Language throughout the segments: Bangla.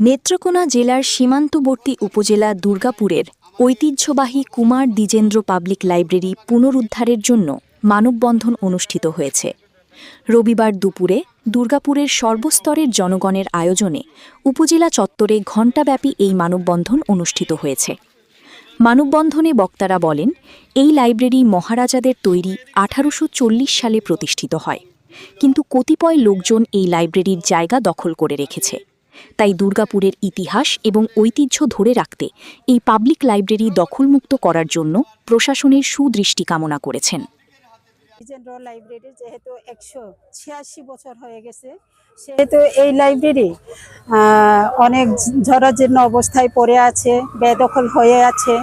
নেত্রকোনা জেলার সীমান্তবর্তী উপজেলা দুর্গাপুরের ঐতিহ্যবাহী কুমার দ্বিজেন্দ্র পাবলিক লাইব্রেরি পুনরুদ্ধারের জন্য মানববন্ধন অনুষ্ঠিত হয়েছে। রবিবার দুপুরে দুর্গাপুরের সর্বস্তরের জনগণের আয়োজনে উপজেলা চত্বরে ঘণ্টাব্যাপী এই মানববন্ধন অনুষ্ঠিত হয়েছে। মানববন্ধনে বক্তারা বলেন, এই লাইব্রেরি মহারাজাদের তৈরি 1840 সালে প্রতিষ্ঠিত হয়, কিন্তু কতিপয় লোকজন এই লাইব্রেরির জায়গা দখল করে রেখেছে। তাই দুর্গাপুরের ইতিহাস এবং ঐতিহ্য ধরে রাখতে এই পাবলিক লাইব্রেরি দখলমুক্ত করার জন্য প্রশাসনের সুদৃষ্টি কামনা করেছেন। দ্বিজেন্দ্র লাইব্রেরি যেহেতু 186 বছর হয়ে গেছে, সেহেতু এই লাইব্রেরি অনেক জরাজীর্ণ অবস্থায় পড়ে আছে, বেদখল হয়ে আছে।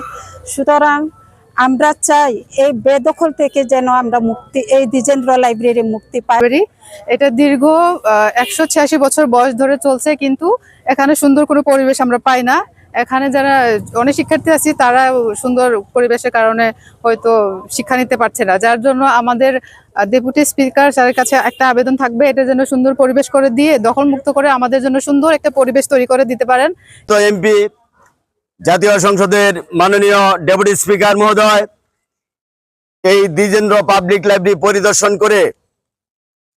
সুতরাং আমরা চাই এই বেদখল থেকে যেন আমরা মুক্তি, এই দ্বিজেন্দ্র লাইব্রেরি মুক্তি পাই। এটা দীর্ঘ 186 বছর বয়স ধরে চলছে, কিন্তু এখানে সুন্দর কোনো পরিবেশ আমরা পাই না। এখানে যারা অনেক শিক্ষার্থী আছি তারা সুন্দর পরিবেশের কারণে হয়তো শিক্ষা নিতে পারছে না, যার জন্য আমাদের ডেপুটি স্পিকার স্যারের কাছে একটা আবেদন থাকবে, এটা যেন সুন্দর পরিবেশ করে দিয়ে দখলমুক্ত করে আমাদের জন্য সুন্দর একটা পরিবেশ তৈরি করে দিতে পারেন। তো এমপি জাতীয় সংসদের মাননীয় ডেপুটি স্পিকার মহোদয় এই দ্বিজেন্দ্র পাবলিক লাইব্রেরি পরিদর্শন করে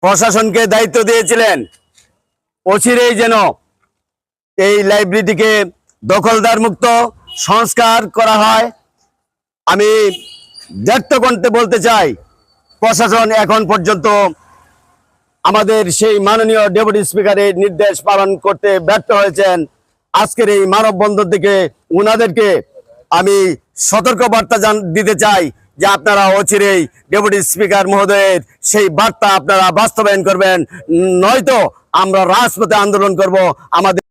প্রশাসনকে দায়িত্ব দিয়েছিলেন অচিরেই যেন এই লাইব্রেরিটিকে দখলদার মুক্ত সংস্কার করা হয়। আমি ব্যক্ত করতে বলতে চাই, প্রশাসন এখন পর্যন্ত আমাদের সেই মাননীয় ডেপুটি স্পিকারের নির্দেশ পালন করতে ব্যর্থ হয়েছেন। আজকের এই মানববন্ধন থেকে উনাদেরকে আমি সতর্ক বার্তা দিতে চাই যে আপনারা অচিরেই ডেপুটি স্পিকার মহোদয়ের সেই বার্তা আপনারা বাস্তবায়ন করবেন, নয়তো আমরা রাজপথে আন্দোলন করব। আমাদের